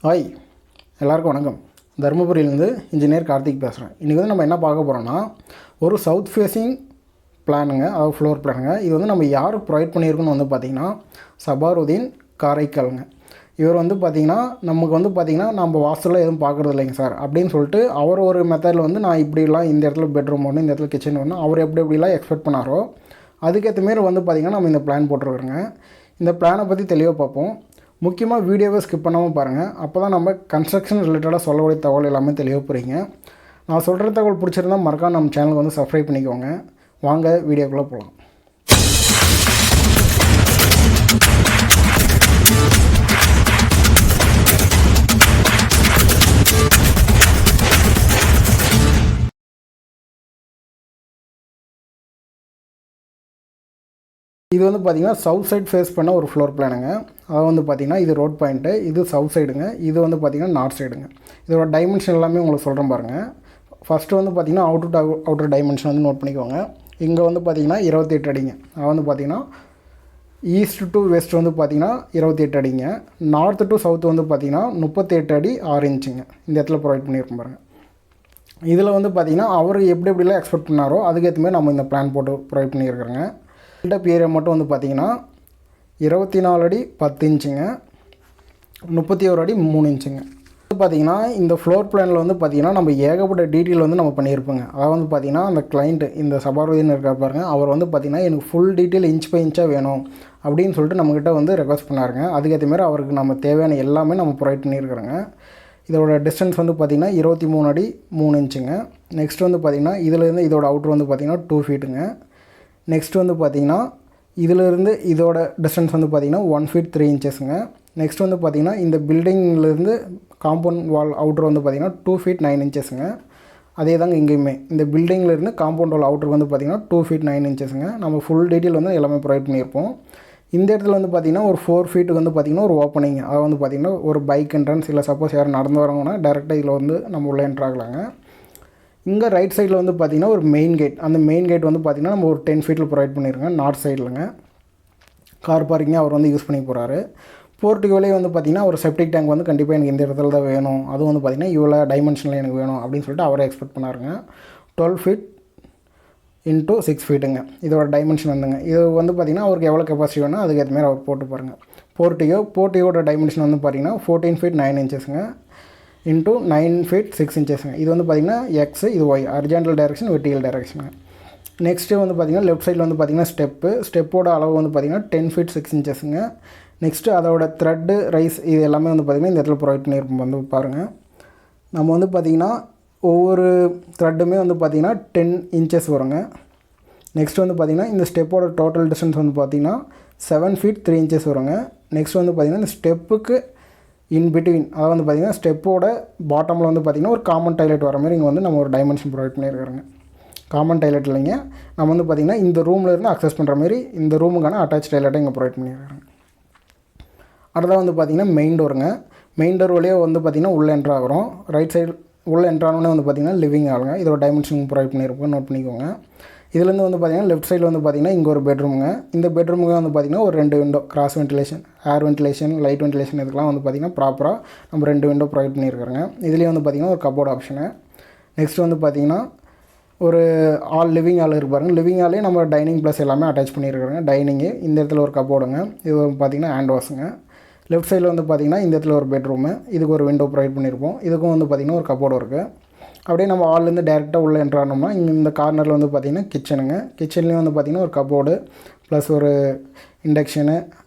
Hi எல்லாருக்கும் வணக்கம். தர்மபுரியிலேருந்து engineer Karthik பேசுகிறேன். இன்றைக்கி வந்து நம்ம என்ன பார்க்க போகிறோன்னா, ஒரு சவுத் ஃபேஸிங் பிளானுங்க, அதாவது ஃப்ளோர் பிளானுங்க. இது வந்து நம்ம யார் ப்ரொவைட் பண்ணியிருக்கோன்னு வந்து பார்த்திங்கன்னா சபாருதீன் காரைக்காலுங்க. இவர் வந்து பார்த்திங்கன்னா நமக்கு வந்து பார்த்திங்கன்னா நம்ம வாஸ்துவில் எதுவும் பார்க்குறது இல்லைங்க சார் அப்படின்னு சொல்லிட்டு அவர் ஒரு மெத்தடில் வந்து நான் இப்படிலாம் இந்த இடத்துல பெட்ரூம் ஒன்று, இந்த இடத்துல கிச்சன் ஒன்று, அவர் எப்படிலாம் எக்ஸ்பெக்ட் பண்ணாரோ அதுக்கேற்ற மாரி வந்து பார்த்திங்கன்னா நம்ம இந்த பிளான் போட்டுருக்குறோங்க. இந்த பிளானை பற்றி தெளிவாக பார்ப்போம். முக்கியமாக வீடியோவை ஸ்கிப் பண்ணாமல் பாருங்கள். அப்போ தான் நம்ம கன்ஸ்ட்ரக்ஷன் ரிலேட்டடாக சொல்லக்கூடிய தகவல் எல்லாமே தெளிவாக புரியுங்க. நான் சொல்கிற தகவல் பிடிச்சிருந்தால் மறக்காம நம்ம சேனலுக்கு வந்து சப்ஸ்கிரைப் பண்ணிக்கோங்க. வாங்க வீடியோக்குள்ளே போகலாம். இது வந்து பார்த்திங்கன்னா சவுத் சைட் ஃபேஸ் பண்ண ஒரு ஃப்ளோர் பிளானுங்க. அது வந்து பார்த்திங்கன்னா இது ரோட் பாயிண்ட்டு, இது சவுத் சைடுங்க, இது வந்து பார்த்திங்கன்னா நார்த் சைடுங்க. இதோட டைமென்ஷன் எல்லாமே உங்களுக்கு சொல்கிறேன் பாருங்கள். ஃபஸ்ட்டு வந்து பார்த்திங்கன்னா அவுட்டர் டைமென்ஷன் வந்து நோட் பண்ணிக்கோங்க. இங்கே வந்து பார்த்திங்கன்னா 28 அடிங்க. அது வந்து பார்த்திங்கன்னா ஈஸ்ட் டு வெஸ்ட் வந்து பார்த்திங்கன்னா 28 அடிங்க. நார்த்து டு சவுத் வந்து பார்த்திங்கன்னா 38 அடி 6 இன்ச்சுங்க. இந்த இடத்துல ப்ரொவைட் பண்ணியிருக்கோம் பாருங்கள். இதில் வந்து பார்த்திங்கன்னா அவர் எப்படிலாம் எக்ஸ்பெக்ட் பண்ணாரோ அதுக்கேற்ற மாதிரி நம்ம இந்த பிளான் போட்டு ப்ரொவைட் பண்ணியிருக்கிறோங்க. பில்டப் ஏரியா மட்டும் வந்து பார்த்திங்கன்னா 24 அடி 10 இன்ச்சுங்க, 31 அடி 3 இன்ச்சுங்க. பார்த்திங்கன்னா இந்த ஃப்ளோர் பிளானில் வந்து பார்த்திங்கன்னா நம்ம ஏகப்பட்ட டீட்டெயில் வந்து நம்ம பண்ணியிருப்போங்க. அதாவது வந்து பார்த்திங்கன்னா அந்த கிளைண்ட்டு இந்த சபாருதீன் இருக்கார் பாருங்கள், அவர் வந்து பார்த்திங்கன்னா எனக்கு ஃபுல் டீட்டெயில் இன்ச் பை இன்ச்சாக வேணும் அப்படின்னு சொல்லிட்டு நம்மக்கிட்ட வந்து ரெக்வஸ்ட் பண்ணாருங்க. அதுக்கேற்ற மாதிரி அவருக்கு நம்ம தேவையான எல்லாமே நம்ம ப்ரொவைட் பண்ணியிருக்கிறோங்க. இதோட டிஸ்டன்ஸ் வந்து பார்த்திங்கன்னா 23 அடி 3 இன்ச்சுங்க. நெக்ஸ்ட் வந்து பார்த்திங்கன்னா இதிலேருந்து இதோட அவுட்ரு வந்து பார்த்திங்கன்னா 2 ஃபீட்டுங்க. நெக்ஸ்ட் வந்து பார்த்திங்கன்னா இதிலிருந்து இதோட டிஸ்டன்ஸ் வந்து பார்த்திங்கன்னா 1 ஃபீட் 3 இன்ச்சஸுங்க. நெக்ஸ்ட் வந்து பார்த்திங்கன்னா இந்த பில்டிங்லேருந்து காம்பவுண்ட் வால் அவுட்ரு வந்து பார்த்திங்கன்னா 2 ஃபீட் 9 இன்ச்சஸுங்க. அதே தாங்க இங்கேயுமே இந்த பில்டிங்லேருந்து காம்பவுண்ட் வால் அவுட்ரு வந்து பார்த்திங்கன்னா 2 ஃபீட் 9 இன்ச்சஸுங்க. நம்ம ஃபுல் டீட்டெயில் வந்து எல்லாமே ப்ரொவைட் பண்ணியிருப்போம். இந்த இடத்துல வந்து பார்த்திங்கன்னா ஒரு 4 ஃபீட்டுக்கு வந்து பார்த்திங்கன்னா ஒரு ஓப்பனிங், அதை வந்து பார்த்திங்கன்னா ஒரு பைக் என்ட்ரன்ஸ், இல்லை சப்போஸ் யாரும் நடந்து வரவங்கன்னா டேரெக்டாக இதில் வந்து நம்ம உள்ளே என்ட்ரு ஆகலாங்க. இங்கே ரைட் சைடில் வந்து பார்த்திங்கன்னா ஒரு மெயின் கேட், அந்த மெயின் கேட் வந்து பார்த்திங்கன்னா நம்ம ஒரு 10 ஃபீட்டில் ப்ரொவைட் பண்ணியிருக்கோங்க. நார்த் சைடில்ங்க கார் பார்க்கிங்கே அவர் வந்து யூஸ் பண்ணி போகிறாரு. போர்ட்டிகோலே வந்து பார்த்திங்கன்னா ஒரு செப்டிக் டேங்க் வந்து கண்டிப்பாக எனக்கு இந்த இடத்துல தான் வேணும், அதுவும் வந்து பார்த்திங்கன்னா இவ்வளோ டைமென்ஷனில் எனக்கு வேணும் அப்படின்னு சொல்லிட்டு அவரை எக்ஸ்பெக்ட் பண்ணாருங்க. 12 ஃபீட் இன்ட்டு 6 ஃபீட்டுங்க இதோட டைமென்ஷன் வந்துங்க. இது வந்து பார்த்திங்கன்னா அவருக்கு எவ்வளோ கெப்பாசிட்டி வேணும் அதுக்கேற்ற மாதிரி அவர் போட்டு பாருங்கள். போர்ட்டிகோட டைமென்ஷன் வந்து பார்த்திங்கன்னா 14 ஃபீட் 9 இன்ச்சஸுங்க இன்ட்டு 9 ஃபீட் 6 இன்ச்சஸுங்க. இது வந்து பார்த்திங்கன்னா எக்ஸு, இது ஒய், ஹரிசாண்டல் டைரெக்ஷன், வெர்டிகல் டைரெக்ஷனுங்க. நெக்ஸ்ட்டு வந்து பார்த்திங்கன்னா லெஃப்ட் சைடில் வந்து பார்த்திங்கன்னா ஸ்டெப்போட அளவு வந்து பார்த்திங்கன்னா 10 ஃபீட் 6 இன்ச்சஸுங்க. நெக்ஸ்ட்டு அதோட த்ரெட்டு ரைஸ் இது எல்லாமே வந்து பார்த்திங்கன்னா இந்த இடத்துல ப்ரொவைட் பண்ணியிருப்போம். வந்து பாருங்கள், நம்ம வந்து பார்த்திங்கன்னா ஒவ்வொரு த்ரெட்டுமே வந்து பார்த்திங்கன்னா 10 இன்ச்சஸ் வருங்க. நெக்ஸ்ட் வந்து பார்த்திங்கன்னா இந்த ஸ்டெப்போட டோட்டல் டிஸ்டன்ஸ் வந்து பார்த்திங்கன்னா 7 ஃபீட் 3 இன்ச்சஸ் வருங்க. நெக்ஸ்ட் வந்து பார்த்திங்கன்னா இந்த ஸ்டெப்புக்கு இன் பிட்வீன், அதாவது வந்து பார்த்திங்கன்னா ஸ்டெப்போட பாட்டமில் வந்து பார்த்திங்கன்னா ஒரு காமன் டாய்லெட் வர மாதிரி இங்கே வந்து நம்ம ஒரு டைமென்ஷன் ப்ரொவைட் பண்ணியிருக்கிறோங்க. காமன் டாய்லெட் இல்லைங்க, நம்ம வந்து பார்த்திங்கன்னா இந்த ரூமில் இருந்து அக்சஸ் பண்ணுற மாதிரி இந்த ரூமுக்கான அட்டாச் டாய்லெட்டை இங்கே ப்ரொவைட் பண்ணியிருக்காங்க. அடுத்தது வந்து பார்த்திங்கன்னா மெயின் டோருங்க. மெயின் டோர் வழியாக வந்து பார்த்திங்கன்னா உள்ளே என்ட்ரு ஆகிறோம். ரைட் சைடு உள்ளே என்ட்ரானோடனே வந்து பார்த்திங்கன்னா லிவிங் ஆகுங்க. இதோட டைமென்ஷன் ப்ரொவைட் பண்ணியிருப்போம், நோட் பண்ணிக்கோங்க. இதுலேருந்து வந்து பார்த்திங்கன்னா லெஃப்ட் சைடில் வந்து பார்த்திங்கன்னா இங்கே ஒரு பெட்ரூமுங்க. இந்த பெட்ரூமுக்கு வந்து பார்த்திங்கன்னா ஒரு 2 விண்டோ, கிராஸ் வென்டிலேஷன், ஏர் வென்டிலேஷன், லைட் வென்டிலேஷன், இதுக்கெலாம் வந்து பார்த்திங்கன்னா ப்ராப்பராக நம்ம 2 விண்டோ ப்ரொவைட் பண்ணியிருக்கிறோங்க. இதுலேயே வந்து பார்த்திங்கன்னா ஒரு கபோர்ட் ஆப்ஷனு. நெக்ஸ்ட் வந்து பார்த்திங்கன்னா ஒரு லிவிங் ஹால் இருப்பாருங்க. லிவிங் ஹாலே நம்ம டைனிங் ப்ளஸ் எல்லாமே அட்டாச் பண்ணியிருக்கிறோங்க. டைனிங்கு, இந்த இடத்துல ஒரு கபோர்டுங்க, இது பார்த்திங்கன்னா ஹேண்ட் வாஷுங்க. லெஃப்ட் சைடில் வந்து பார்த்திங்கன்னா இந்த இடத்துல ஒரு பெட்ரூமு, இதுக்கு ஒரு விண்டோ ப்ரொவைட் பண்ணியிருப்போம். இதுக்கும் வந்து பார்த்திங்கன்னா ஒரு கபோர்டு இருக்குது. அப்படியே நம்ம ஹால்லேருந்து டேரெக்டாக உள்ளே என்ட்ரானோம்னா இங்கே இந்த கார்னரில் வந்து பார்த்திங்கன்னா கிச்சனுங்க. கிச்சன்லேயும் வந்து பார்த்திங்கன்னா ஒரு கபோர்டு ப்ளஸ் ஒரு இண்டக்ஷனு,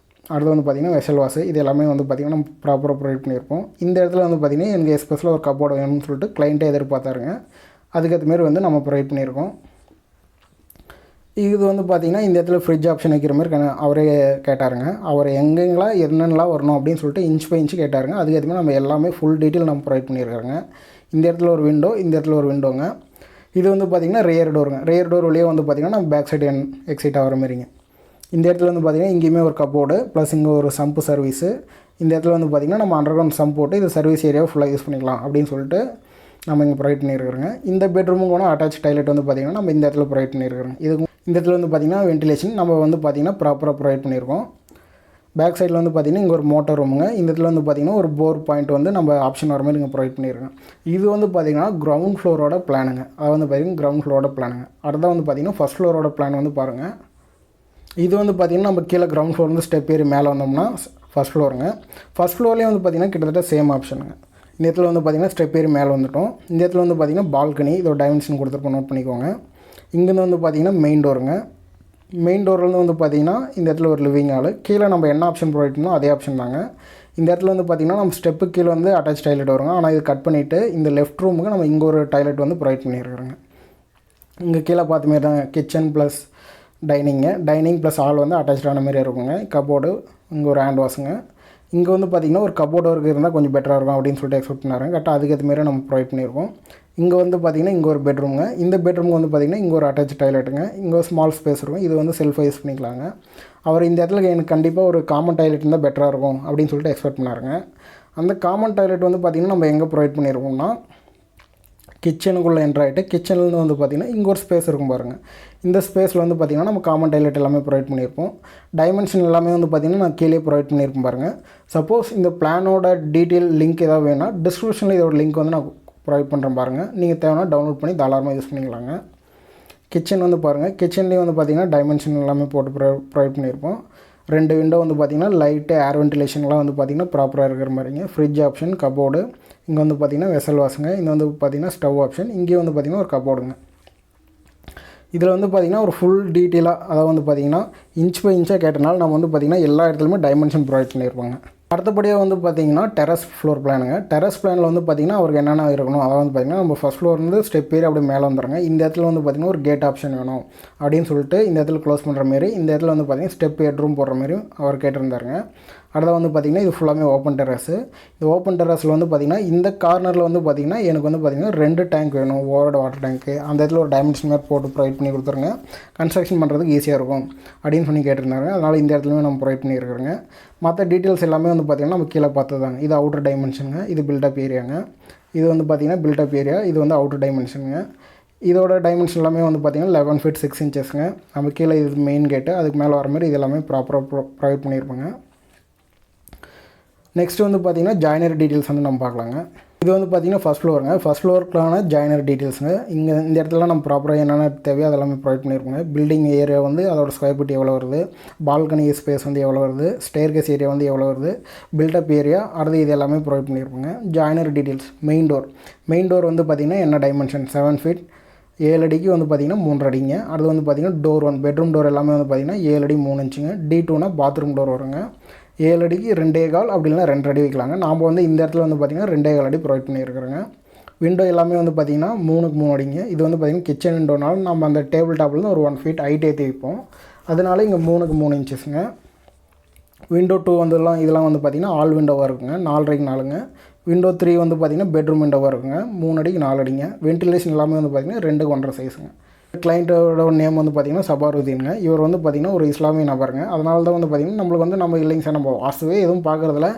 அடுத்து வந்து பார்த்திங்கன்னா வெசல் வாஷு, இது எல்லாமே வந்து பார்த்திங்கன்னா நம்ம ப்ராப்பராக ப்ரொவைட் பண்ணியிருப்போம். இந்த இடத்துல வந்து பார்த்திங்கன்னா எனக்கு எஸ்பெஷலாக ஒரு கபோர்டு வேணும்னு சொல்லிட்டு கிளைண்ட்டே எதிர்பார்த்தாருங்க. அதுக்கேற்ற மாரி வந்து நம்ம ப்ரொவைட் பண்ணியிருக்கோம். இது வந்து பார்த்திங்கன்னா இந்த இடத்துல ஃப்ரிட்ஜ் ஆப்ஷன் வைக்கிற மாதிரி அவரே கேட்டாருங்க. அவர் எங்கெங்கெல்லாம் என்னென்னலாம் வரணும் அப்படின்னு சொல்லிட்டு இன்ச் பை இன்ச்சு கேட்டாருங்க. அதுக்கேற்ற மாதிரி நம்ம எல்லாமே ஃபுல் டீட்டெயில் நம்ம ப்ரொவைட் பண்ணியிருக்காங்க. இந்த இடத்துல ஒரு விண்டோ, இந்த இடத்துல ஒரு விண்டோங்க. இது வந்து பார்த்திங்கன்னா ரியர் டோருங்க. ரியர் டோர் வழியே வந்து பார்த்திங்கன்னா நம்ம பேக் சைடு எக்ஸைட் ஆகிற மாதிரிங்க. இந்த இடத்துல வந்து பார்த்திங்கன்னா இங்கேயுமே ஒரு கபோர்டு ப்ளஸ் இங்கே ஒரு சம்பு சர்வீஸு. இந்த இடத்துல வந்து பார்த்திங்கன்னா நம்ம அண்டர் கிரவுண்ட் சம்ப் போட்டு இது சர்வீஸ் ஏரியாவை ஃபுல்லாக யூஸ் பண்ணிக்கலாம் அப்படின்னு சொல்லிட்டு நம்ம இங்கே ப்ரொவைட் பண்ணியிருக்கிறோங்க. இந்த பெட்ரூமுக்கு கூட அட்டாச் டாய்லெட் வந்து பார்த்திங்கன்னா நம்ம இந்த இடத்துல ப்ரொவைட் பண்ணியிருக்கிறோங்க. இதுக்கு இந்த இடத்துல வந்து பார்த்திங்கன்னா வென்டிலேஷன் நம்ம வந்து பார்த்திங்கன்னா ப்ராப்பராக ப்ரொவைட் பண்ணியிருக்கோம். பேக் சைடில் வந்து பார்த்திங்கன்னா இங்கே ஒரு மோட்டர் ரூமுங்க. இந்த இடத்துல வந்து பார்த்திங்கன்னா ஒரு போர் பாயிண்ட் வந்து நம்ம ஆப்ஷன் வர மாதிரி இங்கே ப்ரொவைட் பண்ணியிருக்கேன். இது வந்து பார்த்திங்கன்னா கிரவுண்ட் ஃப்ளோரோட பிளானுங்க. அது வந்து பார்த்திங்கன்னா கிரவுண்ட் ஃப்ளோரோட பிளானுங்க. அடுத்த வந்து பார்த்திங்கன்னா ஃபஸ்ட் ஃப்ளோரோட பிளான் வந்து பாருங்கள். இது வந்து பார்த்திங்கன்னா நம்ம கீழே கிரவுண்ட் ஃப்ளோர் வந்து ஸ்டெப் ஏறி மேலே வந்தோம்னா ஃபஸ்ட் ஃப்ளோருங்க. ஃபஸ்ட் ஃப்ளோர்லேயே வந்து பார்த்திங்கன்னா கிட்டத்தட்ட சேம் ஆப்ஷனுங்க. இந்த இடத்துல வந்து பார்த்திங்கன்னா ஸ்டெப் ஏறி மேலே வந்துட்டோம். இந்த இடத்துல வந்து பார்த்திங்கன்னா பால்கனி இதோட டைமென்ஷன் கொடுத்துருப்போம், நோட் பண்ணிக்கோங்க. இங்கேருந்து வந்து பார்த்திங்கன்னா மெயின் டோருங்க. மெயின் டோர்லேருந்து வந்து பார்த்திங்கன்னா இந்த இடத்துல ஒரு லிவிங் ஹால். கீழே நம்ம என்ன ஆப்ஷன் ப்ரொவைட் பண்ணோம் அதே ஆப்ஷன் தாங்க. இந்த இடத்துல வந்து பார்த்திங்கன்னா நம்ம ஸ்டெப்பு கீழே வந்து அட்டாச் டாய்லெட் வருங்க. ஆனால் இது கட் பண்ணிவிட்டு இந்த லெஃப்ட் ரூமுக்கு நம்ம இங்கே ஒரு டாய்லெட் வந்து ப்ரொவைட் பண்ணியிருக்கிறோங்க. இங்கே கீழே பார்த்த மாரி தாங்க kitchen plus dining plus hall வந்து அட்டாச்சான மாதிரி இருக்குங்க. கபோர்டு, இங்கே ஒரு ஹேண்ட் வாஷுங்க. இங்கே வந்து பார்த்திங்கன்னா ஒரு கபோர்டு ஒர்க் இருந்தால் கொஞ்சம் பெட்டராக இருக்கும் அப்படின்னு சொல்லிட்டு எக்ஸ்பெக்ட் பண்ணாருங்க. கரெக்டாக அதுக்கேற்ற மாரி நம்ம ப்ரொவைட் பண்ணியிருக்கோம். இங்கே வந்து பார்த்திங்கன்னா இங்கே ஒரு பெட்ரூமுங்க. இந்த பெட்ரூமுக்கு வந்து பார்த்திங்கன்னா இங்கே ஒரு அட்டாச் டாய்லெட்டுங்க. இங்கே ஒரு ஸ்மால் ஸ்பேஸ் இருக்கும். இது வந்து செல்ஃபாக யூஸ் பண்ணிக்கலாங்க. அவர் இந்த இடத்துல எனக்கு கண்டிப்பாக ஒரு காமன் டாய்லெட் இருந்தால் பெட்டராக இருக்கும் அப்படின்னு சொல்லிட்டு எக்ஸ்பெக்ட் பண்ணாருங்க. அந்த காமன் டாய்லெட் வந்து பார்த்திங்கன்னா நம்ம எங்கே ப்ரொவைட் பண்ணியிருக்கோம்னா கிச்சனுக்குள்ளே என்ட்ரு ஆகிட்டு கிச்சன்லேருந்து வந்து பார்த்திங்கன்னா இங்கே ஒரு ஸ்பேஸ் இருக்கும் பாருங்கள். இந்த ஸ்பேஸில் வந்து பார்த்திங்கன்னா நம்ம காமன் டாய்லெட் எல்லாமே ப்ரொவைட் பண்ணியிருப்போம். டைமென்ஷன் எல்லாமே வந்து பார்த்திங்கன்னா நான் கீழே ப்ரொவைட் பண்ணியிருப்பேன் பாருங்கள். சப்போஸ் இந்த பிளானோட டீட்டெயில் லிங்க் ஏதாவது வேணால் டிஸ்கிரிப்ஷனில் இதோட லிங்க் வந்து நான் ப்ரொவைட் பண்ணுறேன் பாருங்கள். நீங்கள் தேவைன்னா டவுன்லோட் பண்ணி தாராளமாக யூஸ் பண்ணிக்கலாங்க. கிச்சன் வந்து பாருங்கள். கிச்சன்லேயும் வந்து பார்த்திங்கன்னா டைமென்ஷன் எல்லாமே போட்டு ப்ரொவைட் பண்ணியிருப்போம். 2 விண்டோ வந்து பார்த்திங்கன்னா லைட்டு ஏர் வென்டிலேஷன்லாம் வந்து பார்த்திங்கன்னா ப்ராப்பராக இருக்கிற மாதிரிங்க. ஃப்ரிட்ஜ் ஆப்ஷன், கபோர்டு, இங்கே வந்து பார்த்திங்கன்னா வெசல் வாஷுங்க. இங்கே வந்து பார்த்திங்கன்னா ஸ்டவ் ஆப்ஷன், இங்கேயும் வந்து பார்த்திங்கன்னா ஒரு கபோர்டுங்க. இதில் வந்து பார்த்திங்கன்னா ஒரு ஃபுல் டீட்டெயிலாக அதாவது வந்து பார்த்திங்கன்னா இன்ச் பை இன்ச்சாக கேட்டனால நம்ம வந்து பார்த்திங்கன்னா எல்லா இடத்துலையுமே டைமென்ஷன் ப்ரொவைட் பண்ணியிருப்பாங்க. அடுத்தபடியாக வந்து பார்த்திங்கன்னா டெரஸ் ஃப்ளோர் பிளானுங்க. டெரஸ் பிளானில் வந்து பார்த்திங்கன்னா அவருக்கு என்னென்ன இருக்கணும் அதாவது வந்து பார்த்திங்கன்னா நம்ம ஃபஸ்ட் ஃப்ளோர்லேருந்து ஸ்டெப் ஏறி அப்படியே மேலே வந்துடுங்க. இந்த இடத்துல வந்து பார்த்திங்கன்னா ஒரு கேட் ஆப்ஷன் வேணும் அப்படின்னு சொல்லிட்டு இந்த இடத்துல க்ளோஸ் பண்ணுற மாரி, இந்த இடத்துல வந்து பார்த்திங்கன்னா ஸ்டெப் பெட்ரூம் போடுற மாதிரி அவர் கேட்டிருந்தாருங்க. அடுத்த வந்து பார்த்திங்கன்னா இது ஃபுல்லாமே ஓப்பன் டெரஸு. இந்த ஓப்பன் டெரஸில் வந்து பார்த்திங்கன்னா இந்த கார்னரில் வந்து பார்த்திங்கன்னா எனக்கு வந்து பார்த்திங்கன்னா 2 டேங்க் வேணும், ஓவரோட வாட்டர் டேங்க்கு. அந்த இடத்துல ஒரு டைமென்ஷன் மாதிரி போட்டு ப்ரொவைட் பண்ணி கொடுத்துருங்க, கன்ஸ்ட்ரக்ஷன் பண்ணுறதுக்கு ஈஸியாக இருக்கும் அப்படின்னு சொல்லி கேட்டிருந்தாங்க. அதனால் இந்த இடத்துலையுமே நம்ம ப்ரொவைட் பண்ணியிருக்கிறோங்க. மற்ற டீட்டெயில்ஸ் எல்லாமே வந்து பார்த்திங்கன்னா நம்ம கீழே பார்த்ததாங்க. இது அவுட்டர் டைமென்ஷனுங்க, இது பில்டப் ஏரியாங்க. இது வந்து பார்த்திங்கன்னா பில்டப் ஏரியா, இது வந்து அவுட்டர் டைமென்ஷனுங்க. இதோட டைமென்ஷன் எல்லாமே வந்து பார்த்திங்கன்னா 11 feet 6 inchesங்க. நம்ம கீழே இது மெயின் கேட்டு, அதுக்கு மேலே வர மாதிரி இது எல்லாமே ப்ராப்பராக ப்ரொவைட் பண்ணியிருப்பாங்க. நெக்ஸ்ட் வந்து பார்த்திங்கன்னா ஜாயினரி டீட்டெயில்ஸ் வந்து நம்ம பார்க்கலாங்க. இது வந்து பார்த்திங்கன்னா ஃபஸ்ட் ஃப்ளோருங்க. First ஃப்ளோருக்கான joinery டீட்டெயில்ஸுங்க. இங்கே இந்த இடத்துல நம்ம ப்ராப்பராக என்னென்ன தேவையோ அதெல்லாமே ப்ரொவைட் பண்ணியிருக்கோங்க. பில்டிங் ஏரியா வந்து அதோட ஸ்கொயர் ஃபீட் எவ்வளோ வருது, பால்கனி ஸ்பேஸ் வந்து எவ்வளோ வருது, ஸ்டேர்கேஸ் ஏரியா வந்து எவ்வளோ வருது, பில்டப் ஏரியா, அடுத்து இது எல்லாமே provide பண்ணியிருப்போங்க. Joinery details. Main door வந்து பார்த்திங்கன்னா என்ன டைமென்ஷன் 7 feet 7 அடிக்கு வந்து பார்த்திங்கன்னா 3 அடிங்க. அடுத்து வந்து பார்த்திங்கன்னா டோர் 1 பெட்ரூம் டோர் எல்லாமே வந்து பார்த்திங்கன்னா 7 அடி 3 inchங்க. D2னா பாத்ரூம் டோர் வருங்க. 7 அடிக்கு 2.25 அப்படி இல்லைனா 2 அடி வைக்கலாங்க. நாம் வந்து இந்த இடத்துல வந்து பார்த்திங்கன்னா 2.25 அடி ப்ரொவைட் பண்ணியிருக்கிறோங்க. விண்டோ எல்லாமே வந்து பார்த்திங்கன்னா 3க்கு 3 அடிங்க. இது வந்து பார்த்திங்கன்னா கிச்சன் விண்டோனாலும் நம்ம அந்த டேபிள் டாப்லேருந்து ஒரு 1 feet ஹைட் ஏற்றி வைப்போம். அதனால இங்கே 3க்கு 3 inchesங்க. விண்டோ 2 வந்துலாம் இதெல்லாம் வந்து பார்த்திங்கன்னா ஆல் விண்டோவாக இருக்குங்க. 4.5க்கு 4ங்க. விண்டோ 3 வந்து பார்த்திங்கன்னா பெட்ரூம் விண்டோவாக இருக்குங்க. 3 அடிக்கு 4 அடிங்க. வென்டிலேஷன் எல்லாமே வந்து பார்த்திங்கன்னா 2க்கு 1.5 சைஸுங்க. கிளைண்ட்டோட நேம் வந்து பார்த்திங்கன்னா சபாருதீனுங்க. இவர் வந்து பார்த்திங்கன்னா ஒரு இஸ்லாமிய நபருங்க. அதனால தான் வந்து பார்த்திங்கன்னா நம்மளுக்கு வந்து நம்ம இல்லைங்க சார் நம்ம வாஸ்துவே எதுவும் பார்க்குறதில்ல,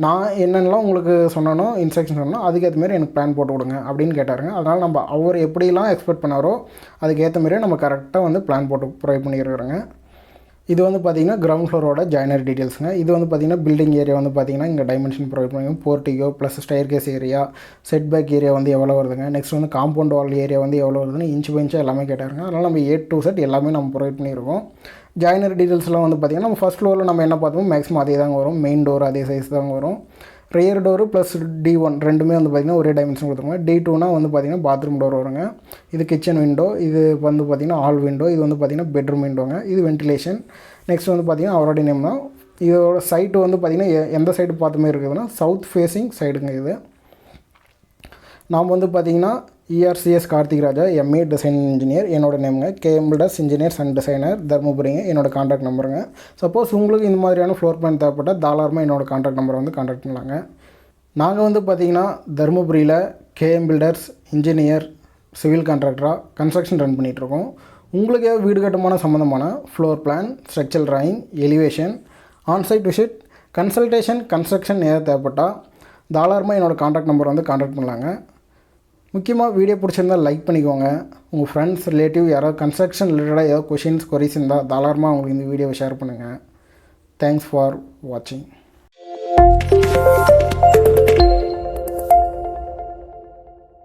நான் என்னென்னலாம் உங்களுக்கு சொன்னனோ இன்ஸ்ட்ரக்ஷன் சொன்னோம் அதுக்கேற்ற மாரி எனக்கு பிளான் போட்டு விடுங்க அப்படின்னு கேட்டாருங்க. அதனால் நம்ம அவர் எப்படிலாம் எக்ஸ்பெக்ட் பண்ணாரோ அதுக்கேற்ற மாரியே நம்ம கரெக்டாக வந்து பிளான் போட்டு ப்ரொவைட் பண்ணியிருக்கிறோங்க. இது வந்து பார்த்திங்கன்னா கிரவுண்ட் ஃப்ளோரோட ஜாயினரி டீட்டெயில்ஸுங்க. இது வந்து பார்த்திங்கன்னா பில்டிங் ஏரியா வந்து பார்த்திங்கன்னா இங்கே டைமென்ஷன் ப்ரொவைட் பண்ணுவோம். Portico plus staircase area, set back area வந்து எவ்வளோ வருதுங்க, நெக்ஸ்ட் வந்து காம்பவுண்ட் வால் ஏரியா வந்து எவ்வளோ வருதுன்னு இன்ச் பை இன்ச்சாக எல்லாமே கேட்டாருங்க. அதனால் நம்ம A to Z எல்லாமே நம்ம ப்ரொவைட் பண்ணியிருக்கோம். ஜாயினரி டீட்டெயில்ஸ்லாம் வந்து பார்த்திங்கன்னா நம்ம ஃபஸ்ட் ஃப்ளோரில் நம்ம என்ன பார்த்தோமோ மேக்ஸிமம் அதே தாங்க வரும். மெயின் டோர் அதே சைஸ் தாங்க வரும். ரியர் டோரு ப்ளஸ் D1 ரெண்டுமே வந்து பார்த்திங்கன்னா ஒரே டைமென்ஷன் கொடுத்துருங்க. D2னா வந்து பார்த்திங்கன்னா பாத்ரூம் டோர் வருங்க. இது கிச்சன் விண்டோ, இது வந்து பார்த்திங்கன்னா ஆல் விண்டோ, இது வந்து பார்த்திங்கன்னா பெட்ரூம் விண்டோங்க. இது வென்டிலேஷன். நெக்ஸ்ட் வந்து பார்த்திங்கன்னா அவரோட நேம் தான். இதோட சைட்டு வந்து பார்த்திங்கன்னா எந்த சைடு பார்த்த மாதிரி இருக்குதுன்னா சவுத் ஃபேஸிங் சைடுங்க. இது நாம் வந்து பார்த்திங்கன்னா CS Karthik Raja, MA design engineer, என்னோட நேமுங்க. KM builders engineers and designer, தர்மபுரிங்க. என்னோட கான்டாக்ட் நம்பருங்க. சப்போஸ் உங்களுக்கு இந்த மாதிரியான ஃப்ளோர் பிளான் தேவைப்பட்டால் தாராளமாக என்னோட கான்டாக்ட் நம்பரை வந்து கான்டாக்ட் பண்ணலாங்க. நாங்கள் வந்து பார்த்திங்கன்னா தர்மபுரியில் KM பில்டர்ஸ் இன்ஜினியர் சிவில் கான்ட்ராக்டராக கன்ஸ்ட்ரக்ஷன் ரன் பண்ணிகிட்ருக்கோம். உங்களுக்கு வீடு கட்டுமான சம்மந்தமான floor plan, structural drawing, elevation, onsite visit, consultation, construction ஏதாவது தேவைப்பட்டால் தாராளமாக என்னோடய கான்டாக்ட் நம்பர் வந்து கான்டாக்ட் பண்ணலாங்க. முக்கியமாக வீடியோ பிடிச்சிருந்தால் லைக் பண்ணிக்கோங்க. உங்கள் ஃப்ரெண்ட்ஸ் ரிலேட்டிவ் யாராவது கன்ஸ்ட்ரக்ஷன் ரிலேட்டடாக ஏதாவது கொஷின்ஸ் கொரிஸ் இருந்தால் தாராளமாக அவங்களுக்கு இந்த வீடியோவை ஷேர் பண்ணுங்கள். தேங்க்ஸ் ஃபார் வாட்சிங்.